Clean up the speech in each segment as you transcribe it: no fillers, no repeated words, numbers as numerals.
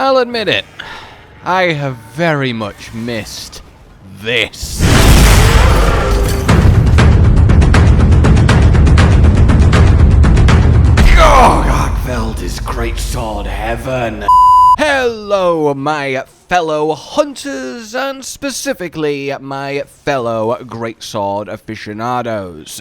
I'll admit it, I have very much missed this. Oh, Arkveld is greatsword heaven. Hello, my fellow hunters, and specifically my fellow greatsword aficionados.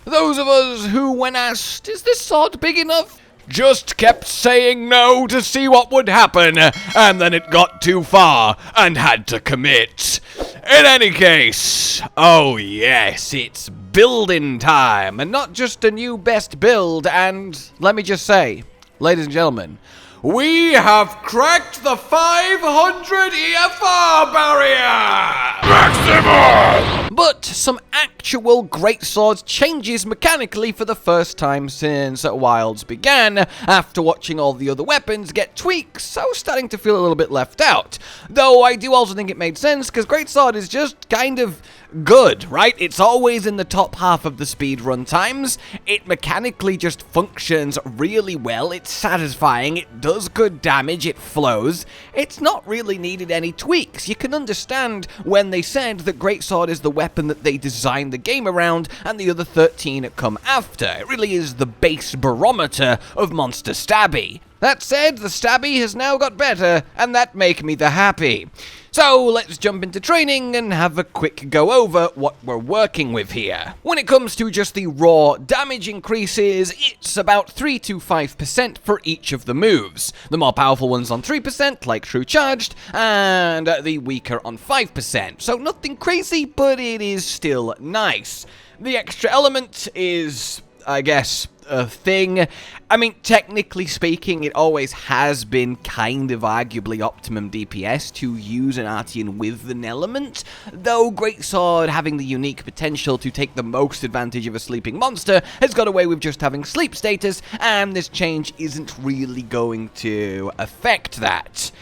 Those of us who, when asked, is this sword big enough, just kept saying no to see what would happen, and then it got too far and had to commit. In any case, oh yes, it's building time, and not just a new best build, and let me just say, ladies and gentlemen, we have cracked the 500 EFR barrier! Maximum! But some actual greatswords changes mechanically for the first time since Wilds began. After watching all the other weapons get tweaks, I was starting to feel a little bit left out. Though I do also think it made sense, because greatsword is just kind of good, right? It's always in the top half of the speedrun times. It mechanically just functions really well. It's satisfying. It does good damage. It flows. It's not really needed any tweaks. You can understand when they said that greatsword is the weapon that they designed the game around, and the other 13 come after. It really is the base barometer of monster stabby. That said, the stabby has now got better, and that make me the happy. So let's jump into training and have a quick go over what we're working with here. When it comes to just the raw damage increases, it's about 3 to 5% for each of the moves. The more powerful ones on 3%, like True Charged, and the weaker on 5%. So nothing crazy, but it is still nice. The extra element is, I guess, a thing. I mean, technically speaking, it always has been kind of arguably optimum DPS to use an Artian with an element, though greatsword, having the unique potential to take the most advantage of a sleeping monster, has got away with just having sleep status, and this change isn't really going to affect that.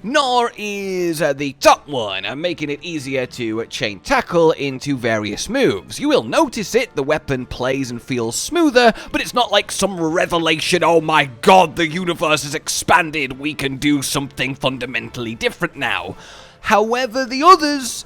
Nor is the top one, making it easier to chain tackle into various moves. You will notice it, the weapon plays and feels smoother, but it's not like some revelation, oh my god, the universe has expanded, we can do something fundamentally different now. However, the others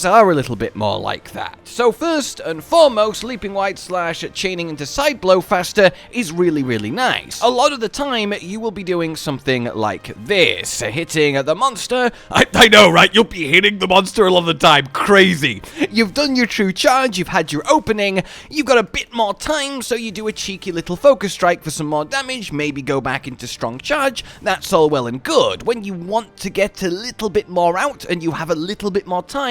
are a little bit more like that. So first and foremost, leaping wide slash chaining into side blow faster is really, really nice. A lot of the time, you will be doing something like this, hitting the monster. I know, right? You'll be hitting the monster a lot of the time. Crazy. You've done your true charge, you've had your opening, you've got a bit more time, so you do a cheeky little focus strike for some more damage, maybe go back into strong charge. That's all well and good. When you want to get a little bit more out and you have a little bit more time,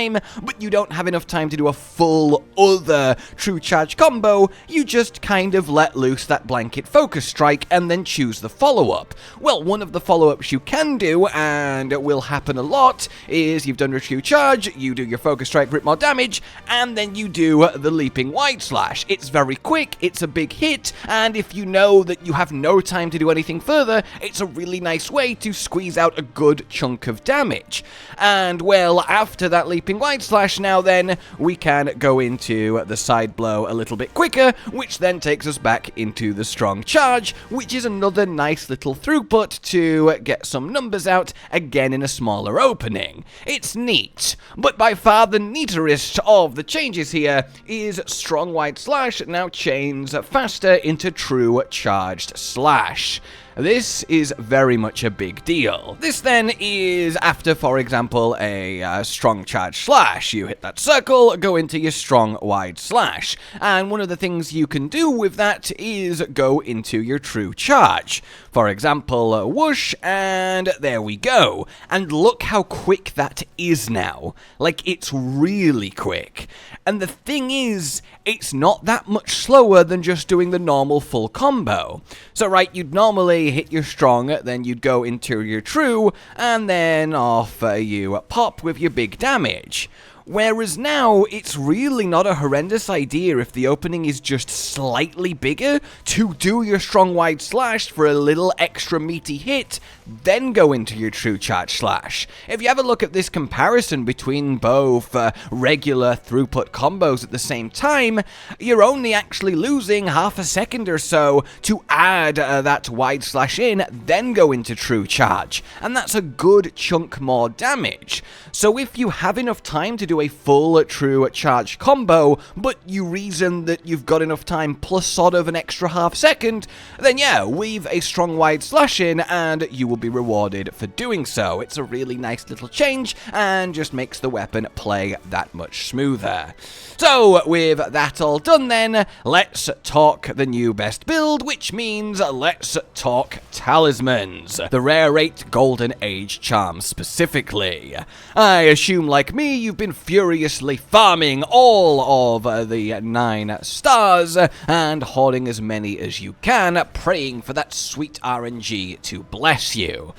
but you don't have enough time to do a full other true charge combo, you just kind of let loose that blanket focus strike and then choose the follow-up. Well, one of the follow-ups you can do, and it will happen a lot, is you've done your true charge, you do your focus strike for more damage, and then you do the leaping wide slash. It's very quick, it's a big hit, and if you know that you have no time to do anything further, it's a really nice way to squeeze out a good chunk of damage. And well, after that leaping wide slash now then, we can go into the side blow a little bit quicker, which then takes us back into the strong charge, which is another nice little throughput to get some numbers out, again in a smaller opening. It's neat, but by far the neaterest of the changes here is strong wide slash now chains faster into true charged slash. This is very much a big deal. This then is after, for example, a strong charge slash. You hit that circle, go into your strong wide slash. And one of the things you can do with that is go into your true charge. For example, whoosh, and there we go. And look how quick that is now. Like, it's really quick. And the thing is, it's not that much slower than just doing the normal full combo. So right, you'd normally hit your strong, then you'd go into your true, and then off you pop with your big damage. Whereas now, it's really not a horrendous idea if the opening is just slightly bigger to do your strong wide slash for a little extra meaty hit, then go into your true charge slash. If you have a look at this comparison between both regular throughput combos at the same time, you're only actually losing half a second or so to add that wide slash in, then go into true charge. And that's a good chunk more damage. So if you have enough time to do a full true charge combo, but you reason that you've got enough time plus sort of an extra half second, then yeah, weave a strong wide slash in and you will be rewarded for doing so. It's a really nice little change and just makes the weapon play that much smoother. So with that all done then, let's talk the new best build, which means let's talk talismans. The rare 8 golden age charms specifically. I assume like me you've been furiously farming all of the 9 stars and hoarding as many as you can, praying for that sweet RNG to bless you.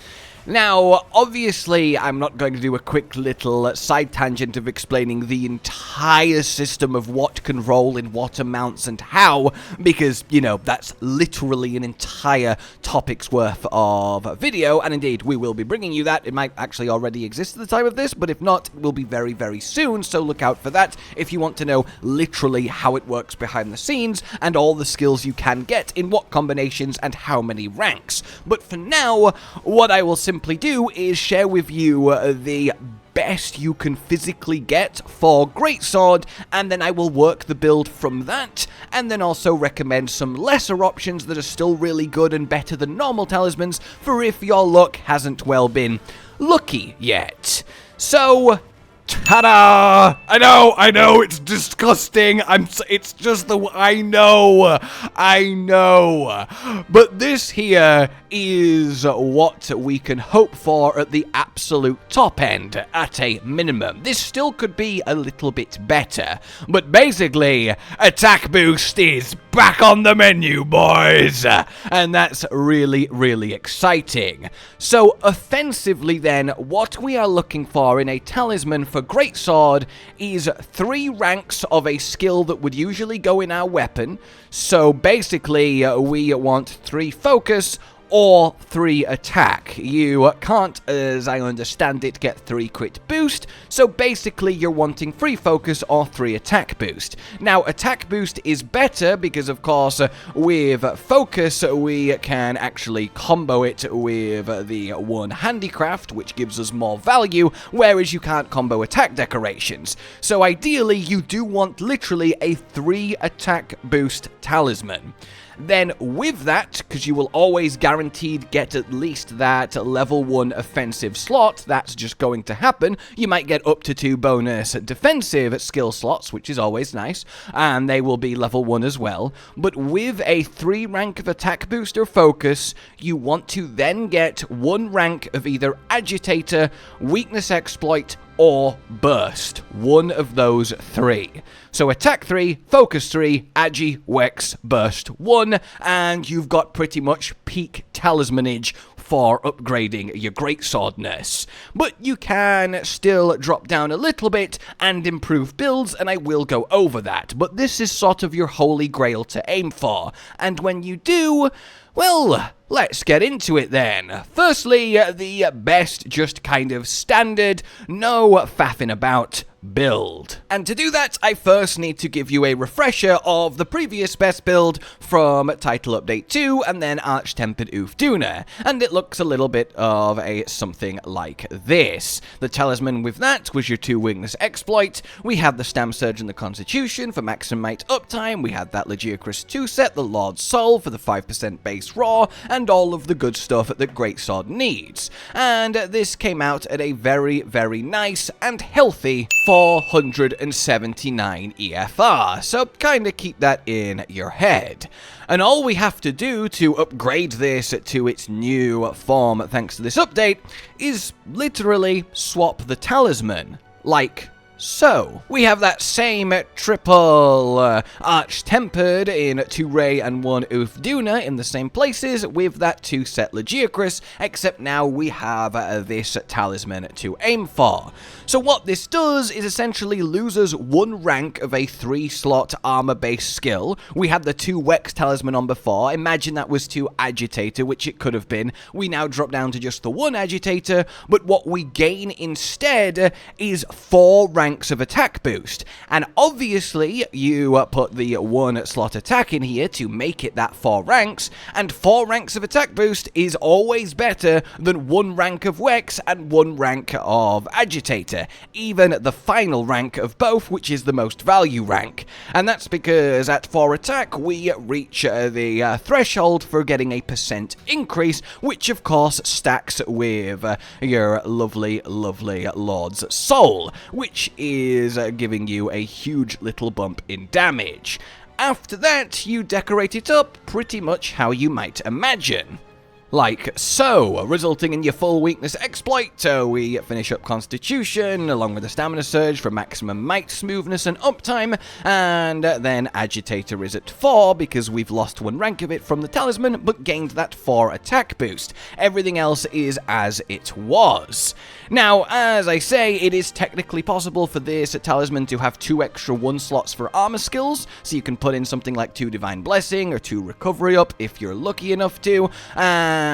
Now, obviously, I'm not going to do a quick little side tangent of explaining the entire system of what can roll in what amounts and how, because, you know, that's literally an entire topic's worth of video, and indeed, we will be bringing you that. It might actually already exist at the time of this, but if not, it will be very, very soon, so look out for that if you want to know literally how it works behind the scenes, and all the skills you can get in what combinations and how many ranks. But for now, what I will simply do is share with you the best you can physically get for greatsword, and then I will work the build from that, and then also recommend some lesser options that are still really good and better than normal talismans for if your luck hasn't well been lucky yet. So, ta-da! I know, it's disgusting. It's just I know. But this here is what we can hope for at the absolute top end, at a minimum. This still could be a little bit better, but basically, attack boost is back on the menu, boys! And that's really, really exciting. So, offensively then, what we are looking for in a talisman for greatsword is 3 ranks of a skill that would usually go in our weapon. So basically, we want 3 focus or 3 attack. You can't, as I understand it, get 3 crit boost, so basically you're wanting 3 focus or 3 attack boost. Now, attack boost is better because, of course, with focus, we can actually combo it with the 1 handicraft, which gives us more value, whereas you can't combo attack decorations. So ideally, you do want literally a 3 attack boost talisman. Then with that, because you will always guaranteed get at least that level 1 offensive slot, that's just going to happen. You might get up to 2 bonus defensive skill slots, which is always nice, and they will be level 1 as well. But with a 3 rank of attack boost or focus, you want to then get 1 rank of either agitator, weakness exploit, or burst. One of those 3. So attack 3, focus 3, agi, wex, burst 1, and you've got pretty much peak talismanage for upgrading your greatswordness. But you can still drop down a little bit and improve builds, and I will go over that. But this is sort of your holy grail to aim for. And when you do, well, let's get into it then. Firstly, the best, just kind of standard, no faffing about build. And to do that, I first need to give you a refresher of the previous best build from Title Update 2 and then Arch-Tempered Duna, and it looks a little bit of a something like this. The talisman with that was your 2 weakness exploit, we had the Stam Surge and the Constitution for maximite uptime, we had that Lagiacrus 2 set, the Lord's Soul for the 5% base raw, and all of the good stuff that Greatsword needs. And this came out at a very, very nice and healthy 479 EFR, so kinda keep that in your head. And all we have to do to upgrade this to its new form thanks to this update is literally swap the talisman, like So, we have that same triple arch-tempered in 2 ray and 1 duna in the same places with that 2 set Lagiacrus, except now we have this talisman to aim for. So what this does is essentially loses 1 rank of a 3-slot armor-based skill. We had the 2 Wex talisman on before. Imagine that was 2 agitator, which it could have been. We now drop down to just the 1 agitator, but what we gain instead is 4 ranks of attack boost. And obviously, you put the 1 slot attack in here to make it that 4 ranks, and 4 ranks of attack boost is always better than 1 rank of Wex and 1 rank of agitator. Even the final rank of both, which is the most value rank. And that's because at 4 attack, we reach the threshold for getting a % increase, which of course stacks with your lovely, lovely Lord's Soul, which is giving you a huge little bump in damage. After that, you decorate it up pretty much how you might imagine. Like so, resulting in your full weakness exploit, so we finish up Constitution, along with a Stamina Surge for maximum might, smoothness, and uptime, and then Agitator is at 4, because we've lost 1 rank of it from the Talisman, but gained that 4 attack boost. Everything else is as it was. Now, as I say, it is technically possible for this Talisman to have 2 extra 1 slots for armor skills, so you can put in something like 2 Divine Blessing, or 2 Recovery up, if you're lucky enough to, and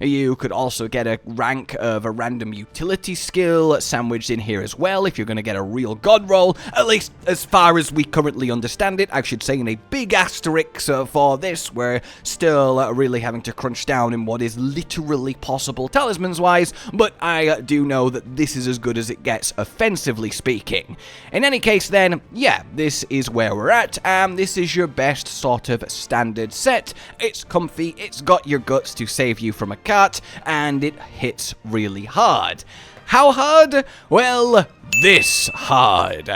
you could also get a rank of a random utility skill sandwiched in here as well if you're going to get a real god roll, at least as far as we currently understand it. I should say in a big asterisk for this, we're still really having to crunch down in what is literally possible talismans wise, but I do know that this is as good as it gets offensively speaking. In any case then, yeah, this is where we're at, and this is your best sort of standard set. It's comfy, it's got your guts to save you from a cat, and it hits really hard. How hard? Well, this hard.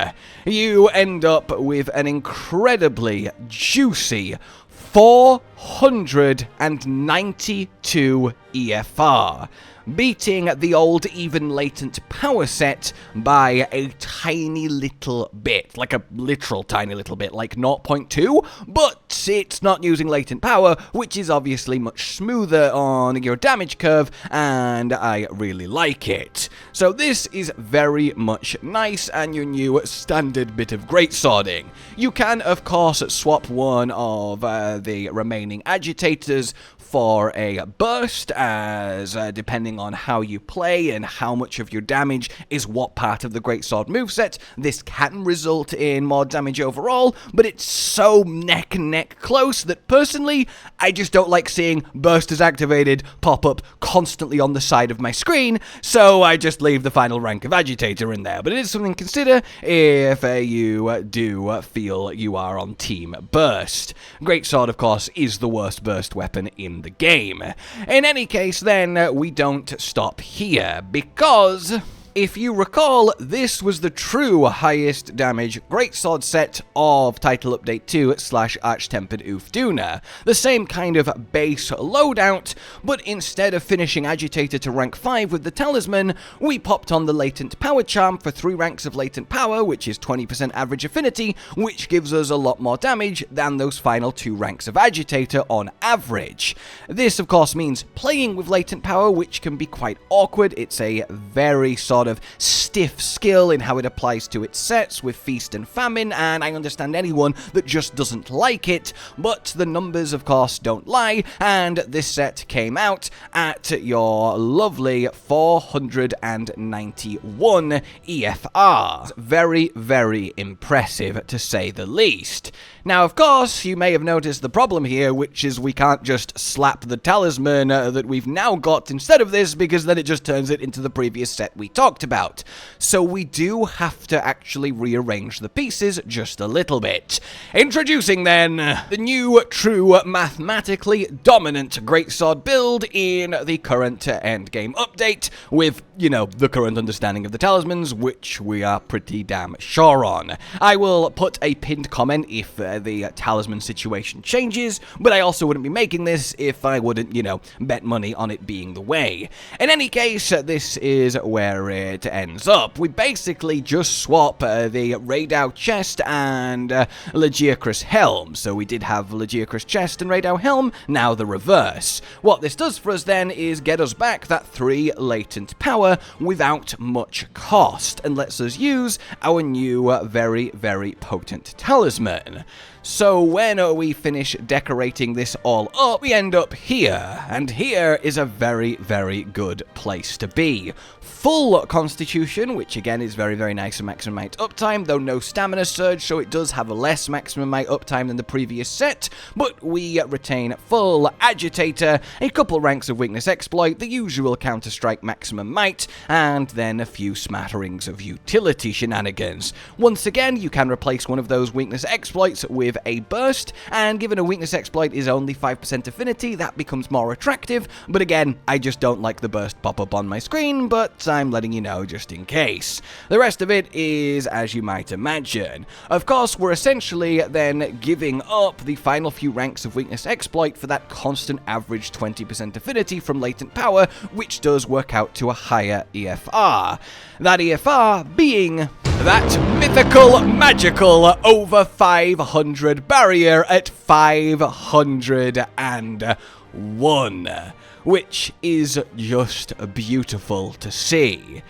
You end up with an incredibly juicy 492 EFR, beating the old even latent power set by a tiny little bit, like a literal tiny little bit, like 0.2, but it's not using latent power, which is obviously much smoother on your damage curve, and I really like it. So this is very much nice, and your new standard bit of greatswording. You can, of course, swap one of the remaining agitators for a burst, as depending on how you play and how much of your damage is what part of the greatsword moveset, this can result in more damage overall, but it's so neck and neck close that personally, I just don't like seeing burst as activated pop up constantly on the side of my screen, so I just leave the final rank of agitator in there. But it is something to consider if you do feel you are on team burst. Greatsword, of course, is the worst burst weapon in the game. In any case, then, we don't stop here, because if you recall, this was the true highest damage greatsword set of Title Update 2 / Arch-Tempered Duna. The same kind of base loadout, but instead of finishing Agitator to rank 5 with the Talisman, we popped on the Latent Power Charm for 3 ranks of Latent Power, which is 20% average affinity, which gives us a lot more damage than those final 2 ranks of Agitator on average. This, of course, means playing with Latent Power, which can be quite awkward. It's a very sort of stiff skill in how it applies to its sets with Feast and Famine, and I understand anyone that just doesn't like it, but the numbers, of course, don't lie, and this set came out at your lovely 491 EFR. Very, very impressive, to say the least. Now, of course, you may have noticed the problem here, which is we can't just slap the talisman that we've now got instead of this, because then it just turns it into the previous set we talked about. So we do have to actually rearrange the pieces just a little bit. Introducing, then, the new, true, mathematically dominant greatsword build in the current endgame update, with, you know, the current understanding of the talismans, which we are pretty damn sure on. I will put a pinned comment if the talisman situation changes, but I also wouldn't be making this if I wouldn't, you know, bet money on it being the way. In any case, this is where it ends up. We basically just swap the Radau chest and Lagiacrus helm. So we did have Lagiacrus chest and Radau helm, now the reverse. What this does for us then is get us back that 3 latent power without much cost, and lets us use our new very, very potent talisman. So when we finish decorating this all up, we end up here, and here is a very, very good place to be. Full constitution, which again is very, very nice and maximum might uptime, though no stamina surge, so it does have a less maximum might uptime than the previous set, but we retain full agitator, a couple ranks of weakness exploit, the usual counter-strike maximum might, and then a few smatterings of utility shenanigans. Once again, you can replace one of those weakness exploits with a burst, and given a weakness exploit is only 5% affinity, that becomes more attractive, but again, I just don't like the burst pop up on my screen, but I'm letting you know just in case. The rest of it is as you might imagine. Of course, we're essentially then giving up the final few ranks of weakness exploit for that constant average 20% affinity from latent power, which does work out to a higher EFR. That EFR being that mythical, magical, over 500 barrier at 501, which is just beautiful to see.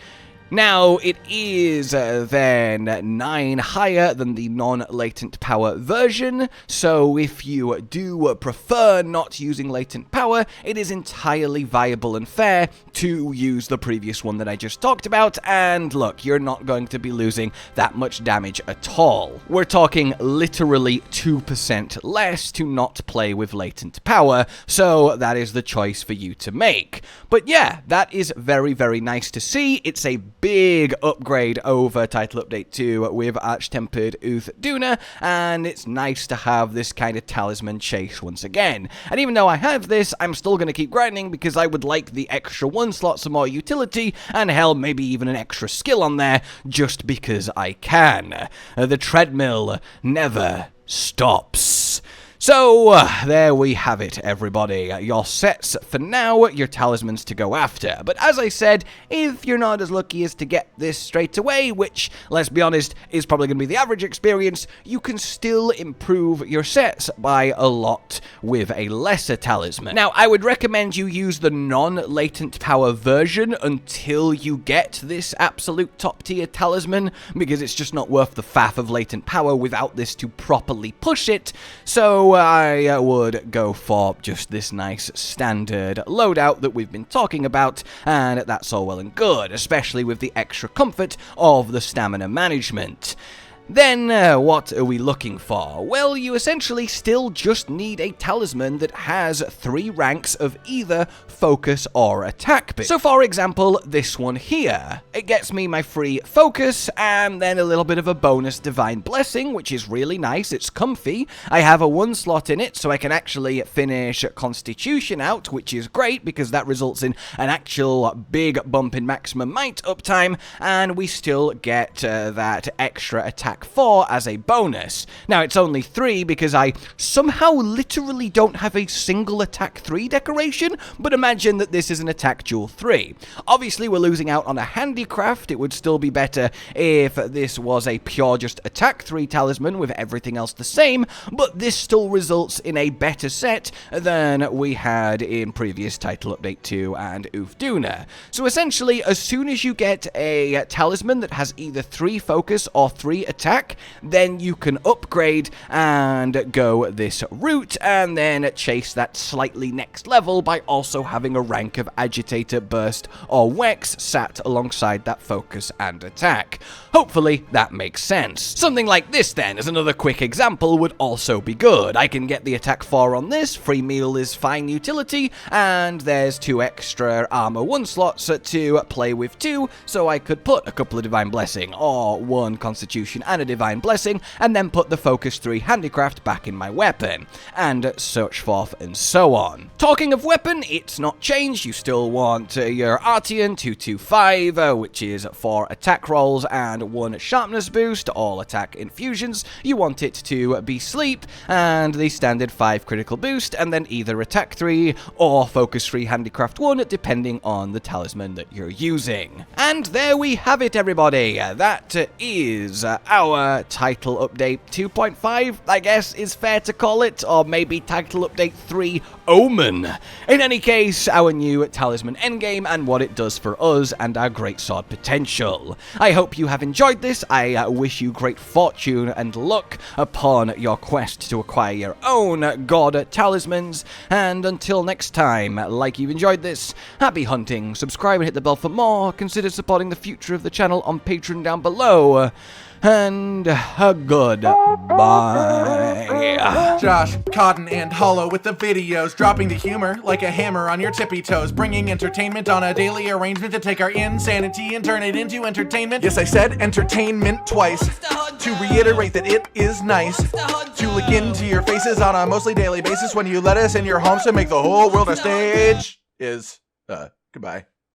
Now, it is then 9 higher than the non-latent power version, so if you do prefer not using latent power, it is entirely viable and fair to use the previous one that I just talked about, and look, you're not going to be losing that much damage at all. We're talking literally 2% less to not play with latent power, so that is the choice for you to make. But yeah, that is very, very nice to see. It's a big upgrade over Title Update 2 with Arch-Tempered Duna, and it's nice to have this kind of talisman chase once again. And even though I have this, I'm still going to keep grinding because I would like the extra 1 slot, some more utility, and hell, maybe even an extra skill on there, just because I can. The treadmill never stops. So, there we have it, everybody. Your sets for now, your talismans to go after. But as I said, if you're not as lucky as to get this straight away, which, let's be honest, is probably going to be the average experience, you can still improve your sets by a lot with a lesser talisman. Now, I would recommend you use the non-latent power version until you get this absolute top-tier talisman, because it's just not worth the faff of latent power without this to properly push it. So, I would go for just this nice standard loadout that we've been talking about, and that's all well and good, especially with the extra comfort of the stamina management. Then, what are we looking for? Well, you essentially still just need a talisman that has 3 ranks of either focus or attack. So for example, this one here. It gets me my free focus, and then a little bit of a bonus divine blessing, which is really nice, it's comfy. I have a 1 slot in it, so I can actually finish constitution out, which is great, because that results in an actual big bump in maximum might uptime, and we still get that extra attack 4 as a bonus. Now, it's only 3 because I somehow literally don't have a single attack 3 decoration, but imagine that this is an attack dual 3. Obviously, we're losing out on a handicraft. It would still be better if this was a pure just attack 3 talisman with everything else the same, but this still results in a better set than we had in previous Title Update 2 and Duna. So essentially, as soon as you get a talisman that has either 3 focus or 3 attack, then you can upgrade and go this route, and then chase that slightly next level by also having a rank of agitator, burst, or wex sat alongside that focus and attack. Hopefully that makes sense. Something like this then, as another quick example, would also be good. I can get the attack 4 on this, free meal is fine utility, and there's 2 extra armor 1 slots to play with too, so I could put a couple of divine blessing or 1 constitution and a divine blessing, and then put the focus 3 handicraft back in my weapon, and such forth and so on. Talking of weapon, it's not changed. You still want your artian 225, which is 4 attack rolls and 1 sharpness boost, all attack infusions. You want it to be sleep, and the standard 5 critical boost, and then either attack 3 or focus 3 handicraft 1, depending on the talisman that you're using. And there we have it, everybody. That is our title update 2.5, I guess is fair to call it, or maybe title update 3 Omen. In any case, our new talisman endgame and what it does for us and our greatsword potential. I hope you have enjoyed this. I wish you great fortune and luck upon your quest to acquire your own god talismans, and until next time, like you've enjoyed this, happy hunting, subscribe and hit the bell for more, consider supporting the future of the channel on Patreon down below, and a good bye. Josh, Cotton, and Hollow with the videos, dropping the humor like a hammer on your tippy toes, bringing entertainment on a daily arrangement to take our insanity and turn it into entertainment. Yes, I said entertainment twice, to reiterate that it is nice to look into your faces on a mostly daily basis when you let us in your homes to make the whole world a stage. Goodbye.